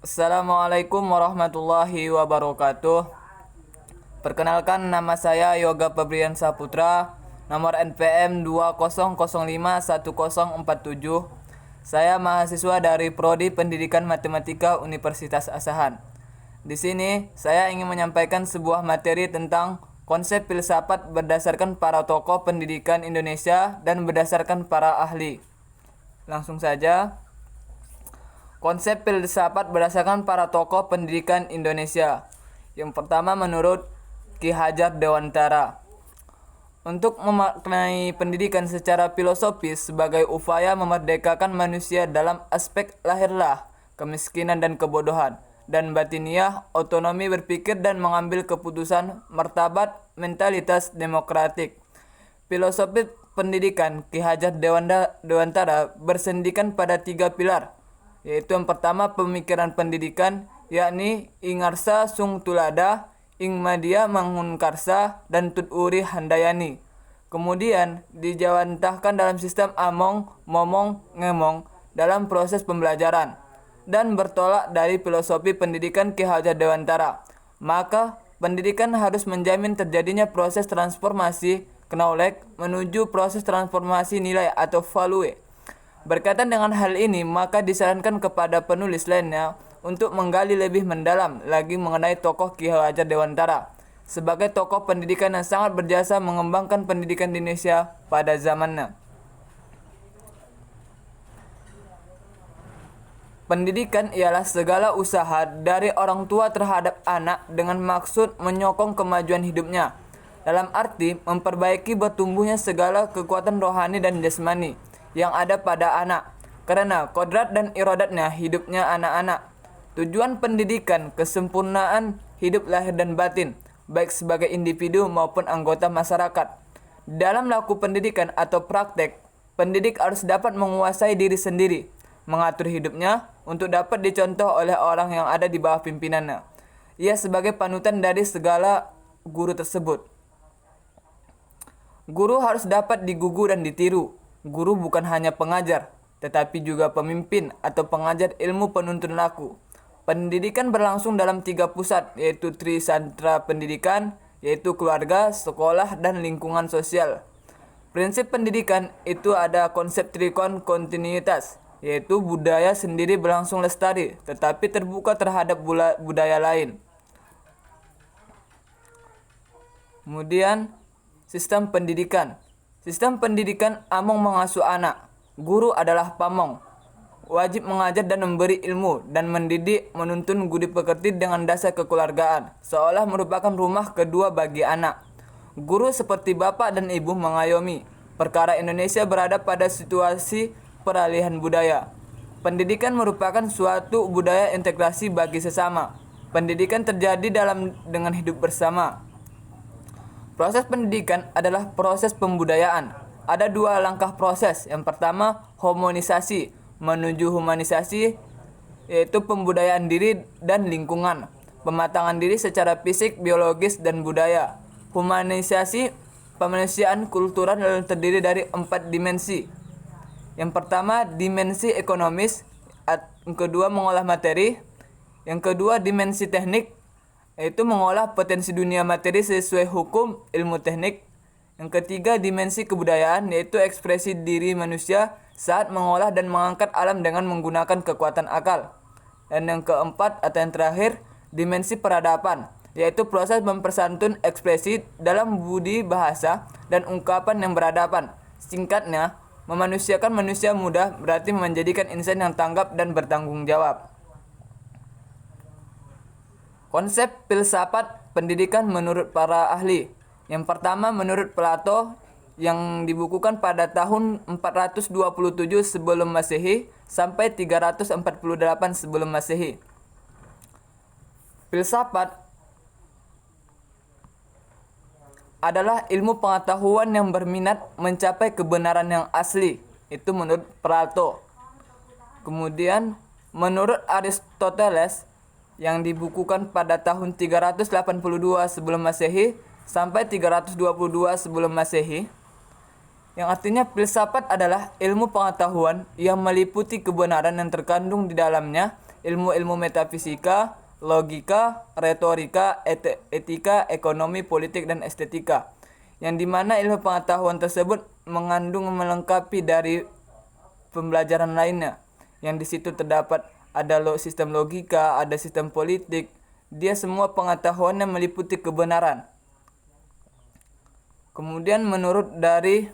Assalamualaikum warahmatullahi wabarakatuh. Perkenalkan, nama saya Yoga Febrian Saputra, nomor NPM 20051047. Saya mahasiswa dari Prodi Pendidikan Matematika Universitas Asahan. Di sini saya ingin menyampaikan sebuah materi tentang konsep filsafat berdasarkan para tokoh pendidikan Indonesia dan berdasarkan para ahli. Langsung saja. Konsep filsafat berdasarkan para tokoh pendidikan Indonesia. Yang pertama menurut Ki Hajar Dewantara. Untuk memaknai pendidikan secara filosofis sebagai upaya memerdekakan manusia dalam aspek lahirlah, kemiskinan dan kebodohan, dan batiniah, otonomi berpikir dan mengambil keputusan, martabat, mentalitas demokratik. Filosofi pendidikan Ki Hajar Dewantara bersendikan pada 3 pilar, yaitu yang pertama pemikiran pendidikan, yakni Ingarsa Sung Tulada, Ing Madia Mangunkarsa, dan Tut Uri Handayani. Kemudian dijawantahkan dalam sistem among, momong, ngemong dalam proses pembelajaran dan bertolak dari filosofi pendidikan Ki Hajar Dewantara. Maka pendidikan harus menjamin terjadinya proses transformasi knowledge menuju proses transformasi nilai atau value. Berkaitan dengan hal ini, maka disarankan kepada penulis lainnya untuk menggali lebih mendalam lagi mengenai tokoh Ki Hajar Dewantara sebagai tokoh pendidikan yang sangat berjasa mengembangkan pendidikan di Indonesia pada zamannya. Pendidikan ialah segala usaha dari orang tua terhadap anak dengan maksud menyokong kemajuan hidupnya, dalam arti memperbaiki bertumbuhnya segala kekuatan rohani dan jasmani yang ada pada anak, karena kodrat dan iradatnya hidupnya anak-anak. Tujuan pendidikan kesempurnaan hidup lahir dan batin, baik sebagai individu maupun anggota masyarakat. Dalam laku pendidikan atau praktek, pendidik harus dapat menguasai diri sendiri, mengatur hidupnya untuk dapat dicontoh oleh orang yang ada di bawah pimpinannya. Ia sebagai panutan dari segala guru tersebut. Guru harus dapat digugu dan ditiru. Guru bukan hanya pengajar, tetapi juga pemimpin atau pengajar ilmu penuntun laku. Pendidikan berlangsung dalam 3 pusat, yaitu Trisandra Pendidikan, yaitu keluarga, sekolah, dan lingkungan sosial. Prinsip pendidikan itu ada konsep trikon kontinuitas, yaitu budaya sendiri berlangsung lestari, tetapi terbuka terhadap budaya lain. Kemudian, sistem pendidikan. Sistem pendidikan among mengasuh anak. Guru adalah pamong, wajib mengajar dan memberi ilmu dan mendidik menuntun budi pekerti dengan dasar kekeluargaan, seolah merupakan rumah kedua bagi anak. Guru seperti bapak dan ibu mengayomi. Perkara Indonesia berada pada situasi peralihan budaya. Pendidikan merupakan suatu budaya integrasi bagi sesama. Pendidikan terjadi dengan hidup bersama. Proses pendidikan adalah proses pembudayaan. Ada 2 langkah proses. Yang pertama, homonisasi menuju humanisasi, yaitu pembudayaan diri dan lingkungan, pematangan diri secara fisik, biologis, dan budaya. Humanisasi, pemanusiaan kultural yang terdiri dari 4 dimensi. Yang pertama, dimensi ekonomis. Yang kedua, mengolah materi. Yang kedua, dimensi teknik, yaitu mengolah potensi dunia materi sesuai hukum ilmu teknik. Yang ketiga, dimensi kebudayaan, yaitu ekspresi diri manusia saat mengolah dan mengangkat alam dengan menggunakan kekuatan akal. Dan yang keempat atau yang terakhir, dimensi peradaban, yaitu proses mempersantun ekspresi dalam budi bahasa dan ungkapan yang beradaban. Singkatnya, memanusiakan manusia muda berarti menjadikan insan yang tanggap dan bertanggung jawab. Konsep filsafat pendidikan menurut para ahli. Yang pertama menurut Plato yang dibukukan pada tahun 427 sebelum Masehi sampai 348 sebelum Masehi. Filsafat adalah ilmu pengetahuan yang berminat mencapai kebenaran yang asli. Itu menurut Plato. Kemudian menurut Aristoteles yang dibukukan pada tahun 382 sebelum Masehi sampai 322 sebelum Masehi, yang artinya filsafat adalah ilmu pengetahuan yang meliputi kebenaran yang terkandung di dalamnya ilmu-ilmu metafisika, logika, retorika, etika, ekonomi, politik, dan estetika. Yang dimana ilmu pengetahuan tersebut mengandung melengkapi dari pembelajaran lainnya. Yang di situ terdapat ada sistem logika, ada sistem politik. Dia semua pengetahuannya meliputi kebenaran. Kemudian menurut dari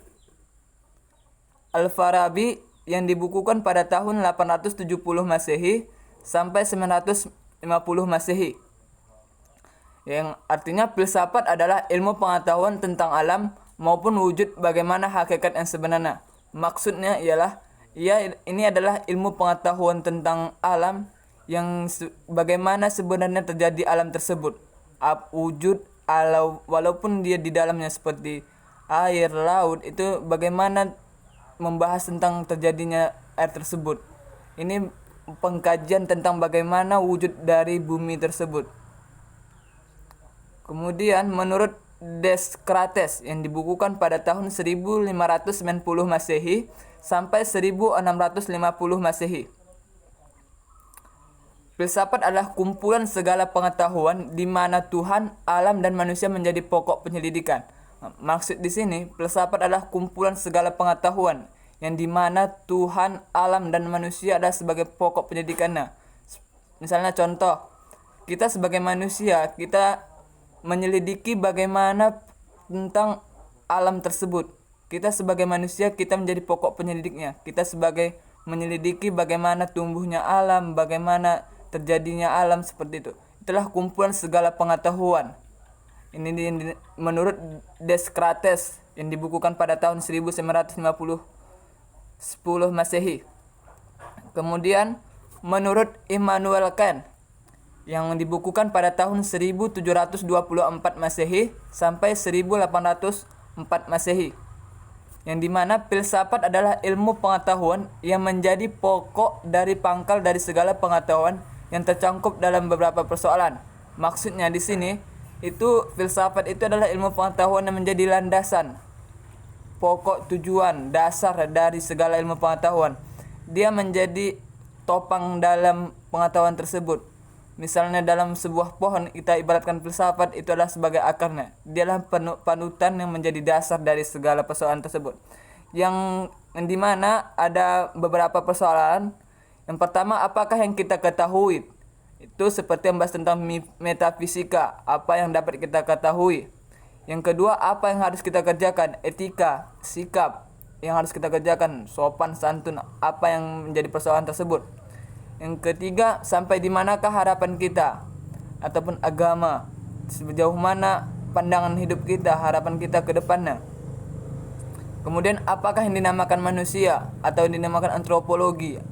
Al-Farabi yang dibukukan pada tahun 870 Masehi sampai 950 Masehi. Yang artinya filsafat adalah ilmu pengetahuan tentang alam maupun wujud bagaimana hakikat yang sebenarnya. Maksudnya ialah ini adalah ilmu pengetahuan tentang alam yang bagaimana sebenarnya terjadi alam tersebut. Wujud alam walaupun dia di dalamnya seperti air, laut, itu bagaimana membahas tentang terjadinya air tersebut. Ini pengkajian tentang bagaimana wujud dari bumi tersebut. Kemudian menurut Descartes yang dibukukan pada tahun 1590 Masehi sampai 1650 Masehi. Filsafat adalah kumpulan segala pengetahuan di mana Tuhan, alam, dan manusia menjadi pokok penyelidikan. Maksud di sini, filsafat adalah kumpulan segala pengetahuan yang di mana Tuhan, alam, dan manusia adalah sebagai pokok penyelidikannya. Misalnya contoh, kita sebagai manusia, kita menyelidiki bagaimana tentang alam tersebut. Kita sebagai manusia, kita menjadi pokok penyelidiknya. Kita sebagai menyelidiki bagaimana tumbuhnya alam, bagaimana terjadinya alam, seperti itu. Itulah kumpulan segala pengetahuan. Ini menurut Descartes yang dibukukan pada tahun 1910 Masehi. Kemudian menurut Immanuel Kant yang dibukukan pada tahun 1724 Masehi sampai 1804 Masehi. Yang dimana filsafat adalah ilmu pengetahuan yang menjadi pokok dari pangkal dari segala pengetahuan yang tercangkup dalam beberapa persoalan. Maksudnya di sini itu filsafat itu adalah ilmu pengetahuan yang menjadi landasan, pokok, tujuan, dasar dari segala ilmu pengetahuan. Dia menjadi topang dalam pengetahuan tersebut. Misalnya dalam sebuah pohon kita ibaratkan filsafat itu adalah sebagai akarnya. Dialah panutan yang menjadi dasar dari segala persoalan tersebut. Yang dimana ada beberapa persoalan. Yang pertama, apakah yang kita ketahui? Itu seperti yang bahas tentang metafisika, apa yang dapat kita ketahui. Yang kedua, apa yang harus kita kerjakan? Etika, sikap yang harus kita kerjakan, sopan santun, apa yang menjadi persoalan tersebut. Yang ketiga, sampai di manakah harapan kita ataupun agama, sejauh mana pandangan hidup kita, harapan kita ke depannya. Kemudian apakah yang dinamakan manusia atau yang dinamakan antropologi?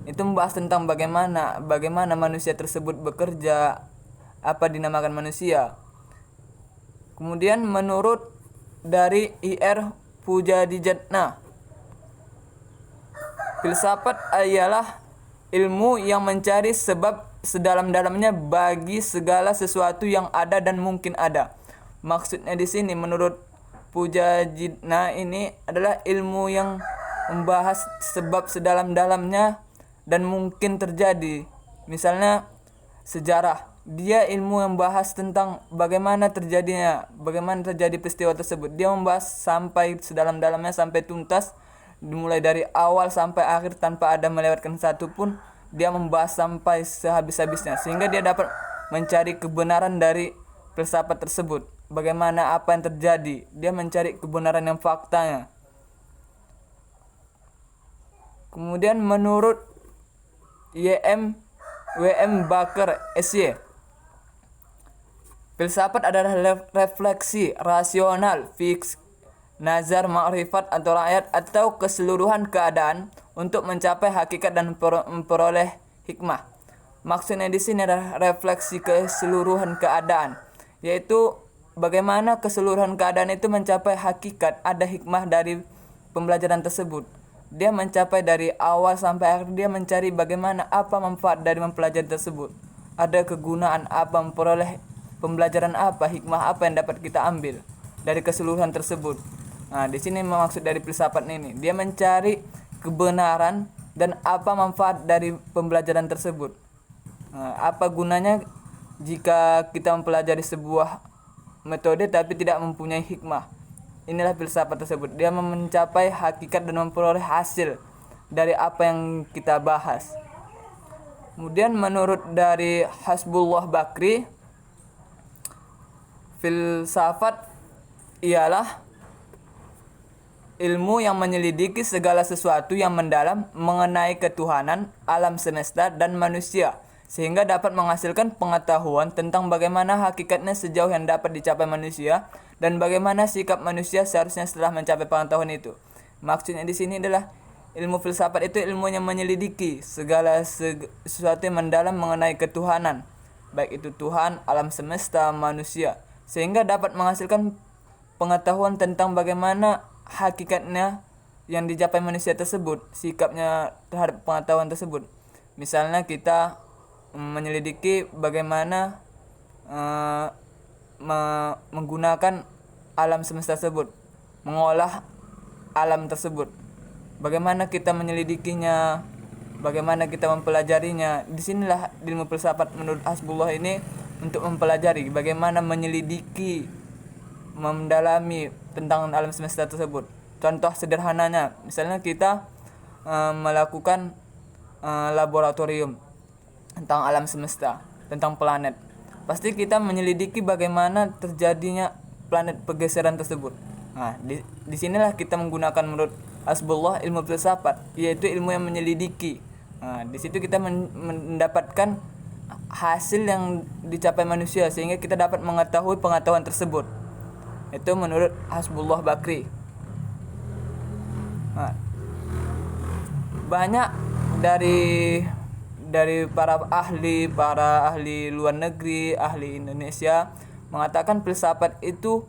Itu membahas tentang bagaimana manusia tersebut bekerja, apa dinamakan manusia. Kemudian menurut dari I.R. Pujadijatna, filsafat ialah ilmu yang mencari sebab sedalam-dalamnya bagi segala sesuatu yang ada dan mungkin ada. Maksudnya di sini menurut Pujadijatna ini adalah ilmu yang membahas sebab sedalam-dalamnya dan mungkin terjadi. Misalnya sejarah, dia ilmu yang membahas tentang bagaimana terjadi peristiwa tersebut. Dia membahas sampai sedalam-dalamnya, sampai tuntas, dimulai dari awal sampai akhir tanpa ada melewatkan satu pun. Dia membahas sampai sehabis-habisnya sehingga dia dapat mencari kebenaran dari filsafat tersebut. Bagaimana apa yang terjadi, dia mencari kebenaran yang faktanya. Kemudian menurut W.M. Baker S.Y, filsafat adalah refleksi rasional, fix, nazar, ma'rifat atau rakyat atau keseluruhan keadaan untuk mencapai hakikat dan memperoleh hikmah. Maksudnya di sini adalah refleksi keseluruhan keadaan, yaitu bagaimana keseluruhan keadaan itu mencapai hakikat, ada hikmah dari pembelajaran tersebut. Dia mencapai dari awal sampai akhir, dia mencari bagaimana apa manfaat dari mempelajari tersebut. Ada kegunaan apa, memperoleh pembelajaran apa, hikmah apa yang dapat kita ambil dari keseluruhan tersebut. Nah, di sini maksud dari filsafat ini, dia mencari kebenaran dan apa manfaat dari pembelajaran tersebut. Apa gunanya jika kita mempelajari sebuah metode tapi tidak mempunyai hikmah. Inilah filsafat tersebut. Dia mencapai hakikat dan memperoleh hasil dari apa yang kita bahas. Kemudian menurut dari Hasbullah Bakri, filsafat ialah ilmu yang menyelidiki segala sesuatu yang mendalam mengenai ketuhanan, alam semesta, dan manusia, sehingga dapat menghasilkan pengetahuan tentang bagaimana hakikatnya sejauh yang dapat dicapai manusia dan bagaimana sikap manusia seharusnya setelah mencapai pengetahuan itu. Maksudnya di sini adalah ilmu filsafat itu ilmu yang menyelidiki segala sesuatu yang mendalam mengenai ketuhanan, baik itu Tuhan, alam semesta, manusia, sehingga dapat menghasilkan pengetahuan tentang bagaimana hakikatnya yang dicapai manusia tersebut, sikapnya terhadap pengetahuan tersebut. Misalnya kita menyelidiki bagaimana menggunakan alam semesta tersebut, mengolah alam tersebut, bagaimana kita menyelidikinya, bagaimana kita mempelajarinya. Disinilah ilmu filsafat menurut Hasbullah ini untuk mempelajari bagaimana menyelidiki, mendalami tentang alam semesta tersebut. Contoh sederhananya, misalnya kita melakukan laboratorium tentang alam semesta, tentang planet. Pasti kita menyelidiki bagaimana terjadinya planet pergeseran tersebut. Nah, di sinilah kita menggunakan menurut Hasbullah ilmu filsafat, yaitu ilmu yang menyelidiki. Nah, di situ kita mendapatkan hasil yang dicapai manusia sehingga kita dapat mengetahui pengetahuan tersebut. Itu menurut Hasbullah Bakri. Nah, banyak dari para ahli luar negeri, ahli Indonesia mengatakan filsafat itu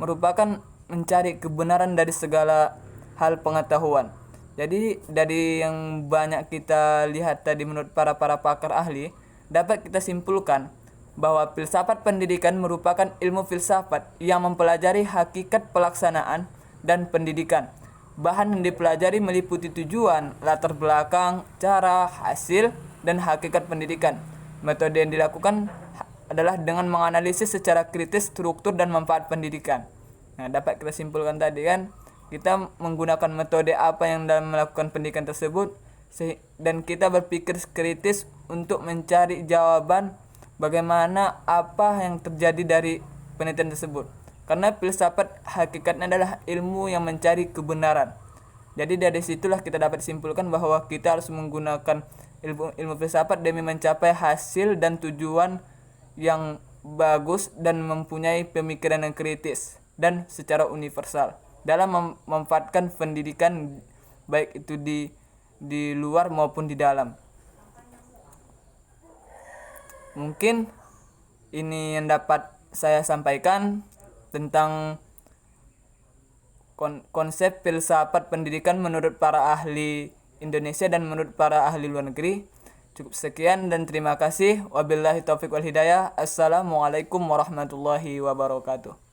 merupakan mencari kebenaran dari segala hal pengetahuan. Jadi dari yang banyak kita lihat tadi menurut para pakar ahli, dapat kita simpulkan bahwa filsafat pendidikan merupakan ilmu filsafat yang mempelajari hakikat pelaksanaan dan pendidikan. Bahan yang dipelajari meliputi tujuan, latar belakang, cara, hasil, dan hakikat pendidikan. Metode yang dilakukan adalah dengan menganalisis secara kritis struktur dan manfaat pendidikan. Nah, dapat kita simpulkan tadi kan, kita menggunakan metode apa yang dalam melakukan pendidikan tersebut, dan kita berpikir kritis untuk mencari jawaban bagaimana apa yang terjadi dari penelitian tersebut. Karena filsafat hakikatnya adalah ilmu yang mencari kebenaran. Jadi dari situlah kita dapat simpulkan bahwa kita harus menggunakan ilmu filsafat demi mencapai hasil dan tujuan yang bagus dan mempunyai pemikiran yang kritis dan secara universal dalam memanfaatkan pendidikan, baik itu di luar maupun di dalam. Mungkin ini yang dapat saya sampaikan tentang konsep filsafat pendidikan menurut para ahli Indonesia dan menurut para ahli luar negeri. Cukup sekian dan terima kasih. Wabillahi taufiq wal hidayah. Assalamualaikum warahmatullahi wabarakatuh.